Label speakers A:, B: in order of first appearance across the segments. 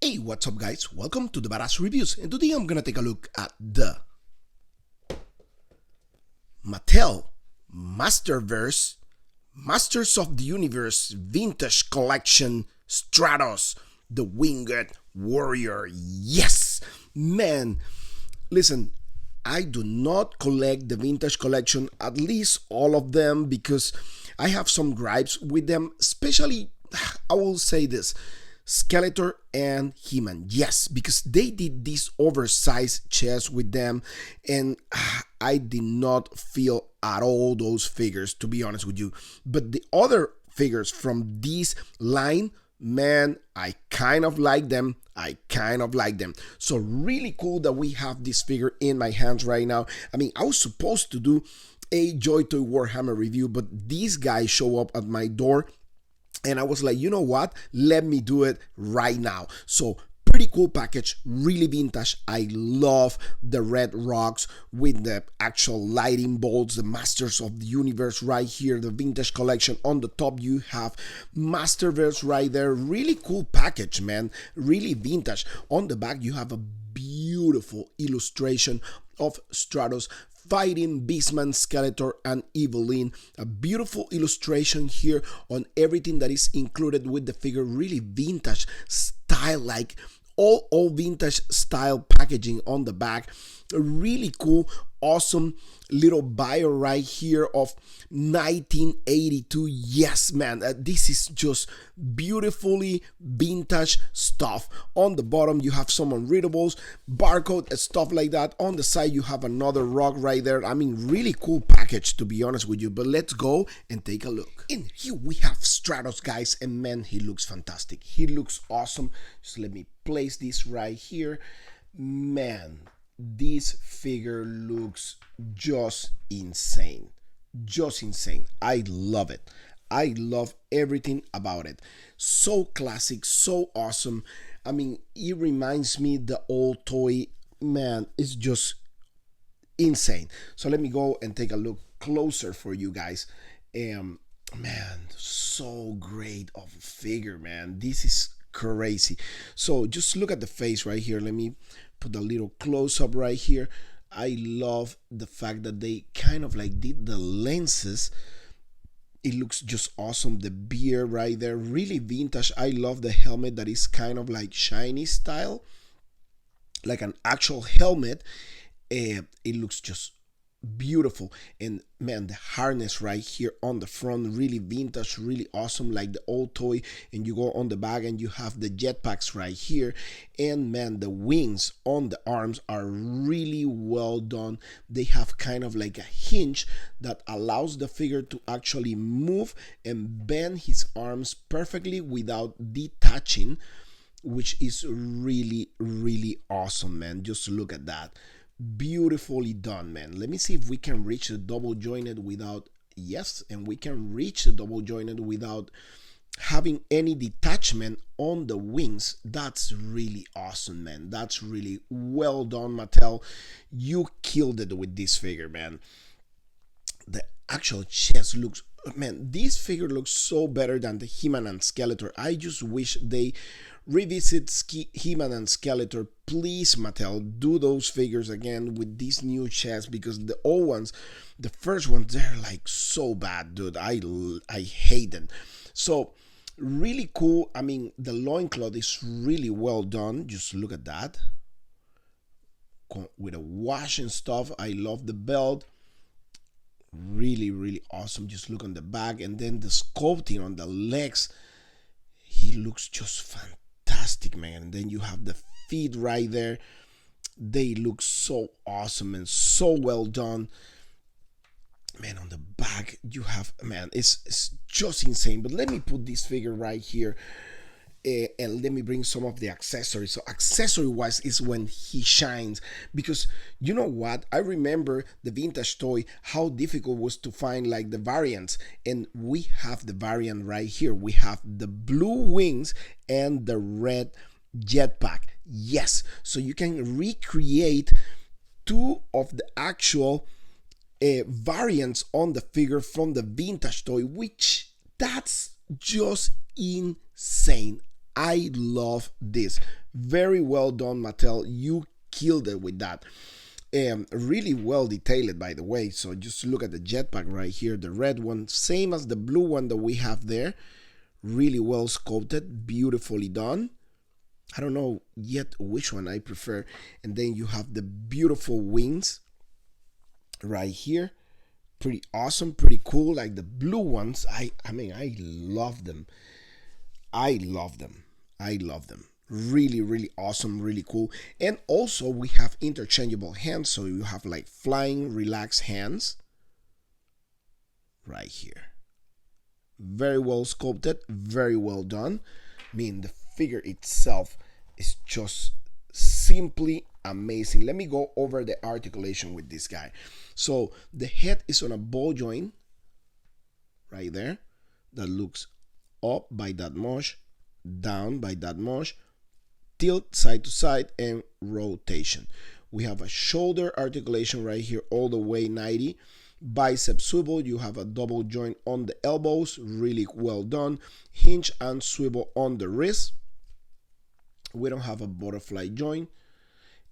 A: Hey, what's up guys? Welcome to the Badass Reviews, and today I'm gonna take a look at the Mattel Masterverse Masters of the Universe Vintage Collection Stratos, the Winged Warrior. Yes! Man, listen, I do not collect the vintage collection, at least all of them, because I have some gripes with them, especially, I will say this, Skeletor and He-Man. Yes, because they did this oversized chest with them, and I did not feel at all those figures, to be honest with you. But the other figures from this line, man, I kind of like them. So really cool that we have this figure in my hands right now. I mean, I was supposed to do a Joy Toy Warhammer review, but these guys show up at my door, and I was like, you know what? Let me do it right now. So pretty cool package, really vintage. I love the red rocks with the actual lighting bolts, the Masters of the Universe right here, the vintage collection. On the top you have Masterverse right there. Really cool package, man. Really vintage. On the back you have a beautiful illustration of Stratos fighting Beastman, Skeletor, and Evelyn. A beautiful illustration here on everything that is included with the figure. Really vintage style, like all vintage style packaging on the back. A really cool, awesome little bio right here of 1982. Yes, man, this is just beautifully vintage stuff. On the bottom you have some unreadables, barcode and stuff like that. On the side you have another rock right there. I mean, really cool package, to be honest with you. But let's go and take a look. And here we have Stratos, guys, and man, he looks fantastic. He looks awesome. Just let me place this right here. Man, this figure looks just insane. I love it. I love everything about it. So classic, so awesome. I mean, it reminds me the old toy. Man, it's just insane. So let me go and take a look closer for you guys. Man, so great of a figure, man. This is crazy. So just look at the face right here. Let me put a little close up right here. I love the fact that they kind of like did the lenses. It looks just awesome. The beard right there, really vintage. I love the helmet that is kind of like shiny style, like an actual helmet. It looks just beautiful. And man, the harness right here on the front, really vintage, really awesome, like the old toy. And you go on the back and you have the jetpacks right here. And man, the wings on the arms are really well done. They have kind of like a hinge that allows the figure to actually move and bend his arms perfectly without detaching, which is really awesome, man. Just look at that. Beautifully done, man. Let me see if we can reach the double jointed without, yes, and we can reach the double jointed without having any detachment on the wings. That's really awesome, man. That's really well done, Mattel. You killed it with this figure, man. The actual chest looks, man, this figure looks so better than the He-Man and Skeletor. I just wish they revisit He-Man and Skeletor. Please, Mattel, do those figures again with these new chests, because the old ones, the first ones, they're like so bad, dude. I hate them. So really cool. I mean, the loincloth is really well done. Just look at that, with a wash and stuff. I love the belt. Really awesome. Just look on the back, and then the sculpting on the legs, he looks just fantastic, man. And then you have the feet right there. They look so awesome and so well done, man. On the back you have, man, it's just insane. But let me put this figure right here, and let me bring some of the accessories. So accessory wise is when he shines, because you know what, I remember the vintage toy, how difficult it was to find like the variants, and we have the variant right here. We have the blue wings and the red jetpack. Yes, so you can recreate two of the actual variants on the figure from the vintage toy, which that's just insane. I love this. Very well done, Mattel. You killed it with that. Really well detailed, by the way. So just look at the jetpack right here, the red one, same as the blue one that we have there. Really well sculpted, beautifully done. I don't know yet which one I prefer. And then you have the beautiful wings right here. Pretty awesome, pretty cool. Like the blue ones, I mean, I love them. I love them. I love them. Really, really awesome, really cool. And also we have interchangeable hands, so you have like flying, relaxed hands right here. Very well sculpted, very well done. I mean, the figure itself is just simply amazing. Let me go over the articulation with this guy. So the head is on a ball joint right there that looks up by that much, down by that much, tilt side to side, and rotation. We have a shoulder articulation right here all the way 90. Bicep swivel, you have a double joint on the elbows, really well done. Hinge and swivel on the wrist. We don't have a butterfly joint.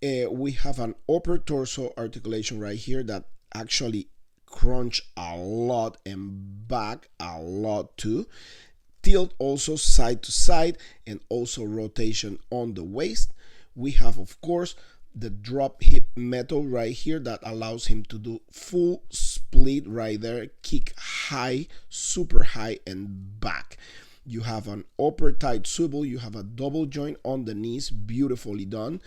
A: We have an upper torso articulation right here that actually crunch a lot and back a lot too. Tilt also side to side, and also rotation on the waist. We have, of course, the drop hip metal right here that allows him to do full split right there, kick high, super high, and back. You have an upper tight swivel, you have a double joint on the knees, beautifully done,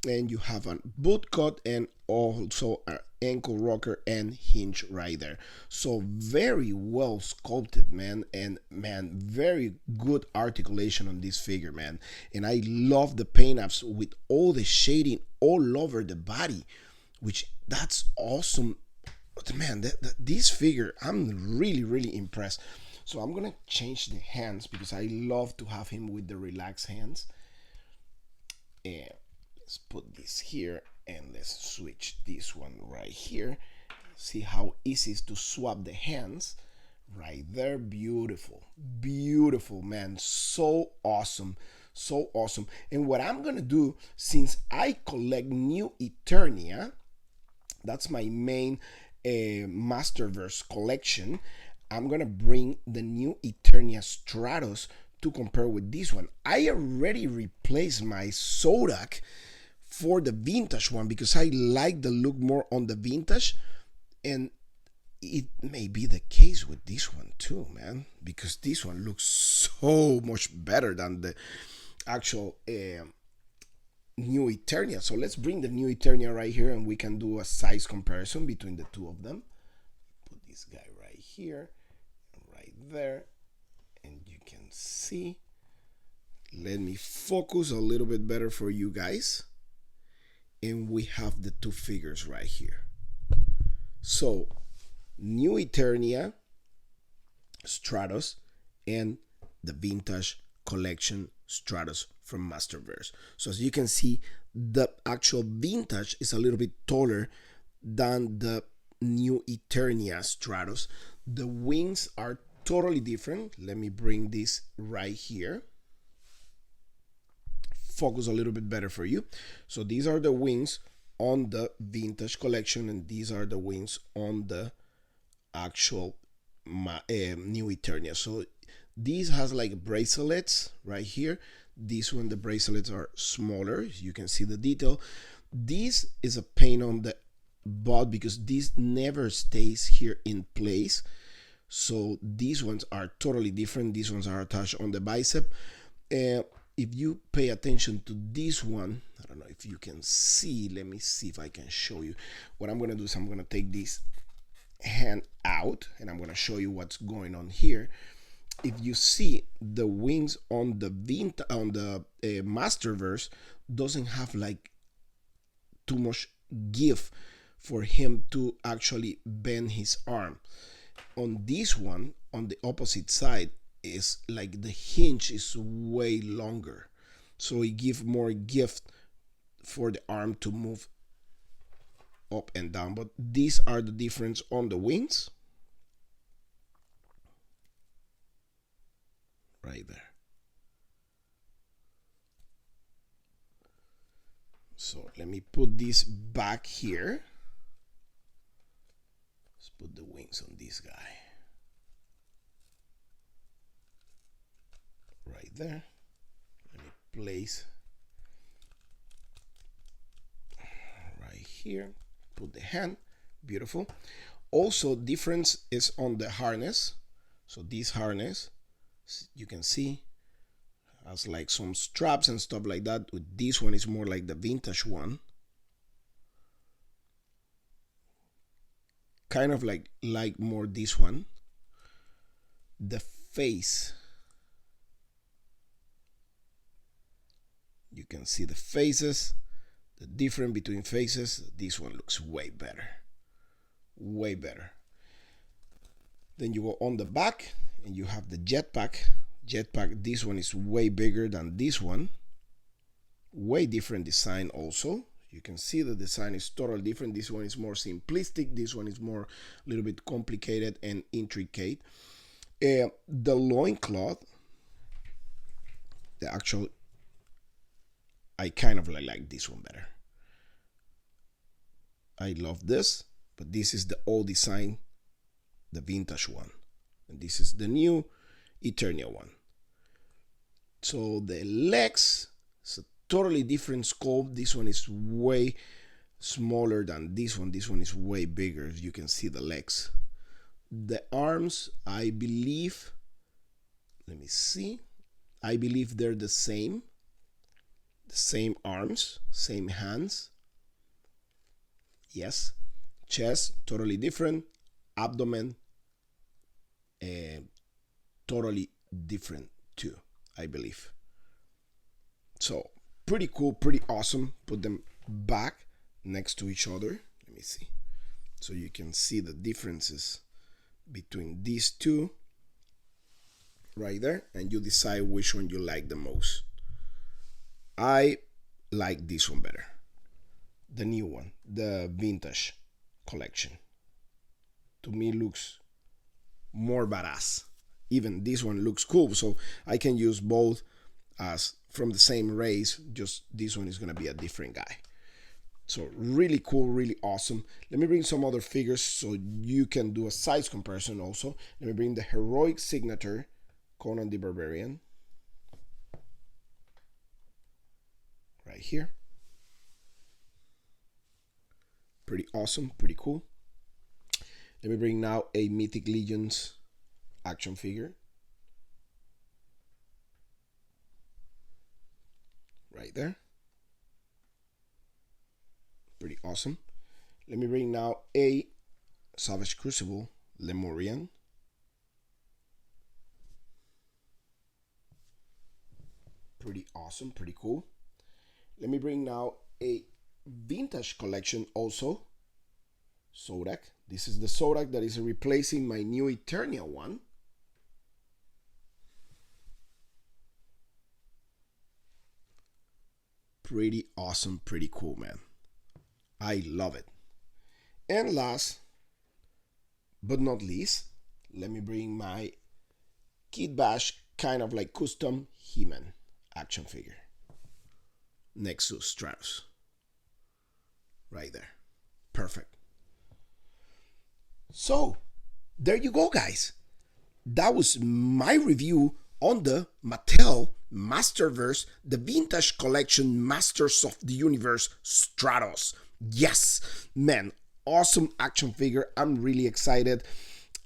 A: and you have a boot cut and also an ankle rocker and hinge right there. So very well sculpted, man, and man, very good articulation on this figure, man. And I love the paint apps with all the shading all over the body, which that's awesome. But man, this figure, I'm really, really impressed. So I'm gonna change the hands because I love to have him with the relaxed hands. And let's put this here, and let's switch this one right here. See how easy it is to swap the hands right there. Beautiful, beautiful, man. So awesome, so awesome. And what I'm gonna do, since I collect new Eternia, that's my main Masterverse collection, I'm gonna bring the new Eternia Stratos to compare with this one. I already replaced my Zodak for the vintage one because I like the look more on the vintage, and it may be the case with this one too, man, because this one looks so much better than the actual new Eternia. So let's bring the new Eternia right here, and we can do a size comparison between the two of them. Put this guy right here, right there, and you can see. Let me focus a little bit better for you guys. And we have the two figures right here. So, new Eternia, Stratos, and the vintage collection Stratos from Masterverse. So as you can see, the actual vintage is a little bit taller than the new Eternia Stratos. The wings are totally different. Let me bring this right here. Focus a little bit better for you. So these are the wings on the vintage collection, and these are the wings on the actual new Eternia. So these has like bracelets right here. This one, the bracelets are smaller. You can see the detail. This is a paint on the butt because this never stays here in place. So these ones are totally different. These ones are attached on the bicep. If you pay attention to this one, I don't know if you can see. Let me see if I can show you. What I'm gonna do is I'm gonna take this hand out, and I'm gonna show you what's going on here. If you see, the wings on the Masterverse doesn't have like too much give for him to actually bend his arm. On this one, on the opposite side, is like the hinge is way longer, so it gives more gift for the arm to move up and down. But these are the difference on the wings right there. So let me put this back here. Let's put the wings on this guy. Right there. Let me place right here. Put the hand. Beautiful. Also, difference is on the harness. So this harness, you can see, has like some straps and stuff like that. With this one is more like the vintage one. Kind of like more this one. The face. You can see the faces, the difference between faces. This one looks way better. Way better. Then you go on the back and you have the jetpack. This one is way bigger than this one. Way different design also. You can see the design is totally different. This one is more simplistic. This one is more a little bit complicated and intricate. The loincloth, the actual, I kind of like this one better. I love this, but this is the old design, the vintage one. And this is the new Eternia one. So the legs, it's a totally different scope. This one is way smaller than this one. This one is way bigger. You can see the legs. The arms, I believe, let me see. I believe they're the same. The same arms, same hands. Yes. Chest, totally different. Abdomen, totally different too, I believe. So pretty cool, pretty awesome. Put them back next to each other. Let me see. So you can see the differences between these two right there, and you decide which one you like the most. I like this one better. The new one, the vintage collection. To me looks more badass. Even this one looks cool, so I can use both as from the same race, just this one is gonna be a different guy. So really cool, really awesome. Let me bring some other figures so you can do a size comparison also. Let me bring the Heroic Signature, Conan the Barbarian. Right here. Pretty awesome, pretty cool. Let me bring now a Mythic Legions action figure. Right there. Pretty awesome. Let me bring now a Savage Crucible Lemurian. Pretty awesome, pretty cool. Let me bring now a vintage collection also. Zorak. This is the Zorak that is replacing my new Eternia one. Pretty awesome, pretty cool, man. I love it. And last but not least, let me bring my Kid Bash kind of like custom He-Man action figure next to Stratos. Right there. Perfect. So, there you go, guys. That was my review on the Mattel Masterverse, the Vintage Collection Masters of the Universe Stratos. Yes, man, awesome action figure. I'm really excited.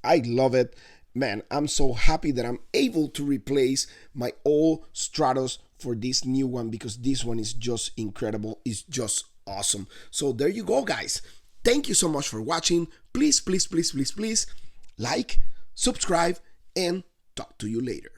A: I love it. Man, I'm so happy that I'm able to replace my old Stratos for this new one, because this one is just incredible. It's just awesome. So there you go, guys. Thank you so much for watching. Please, please, please, please, please like, subscribe, and talk to you later.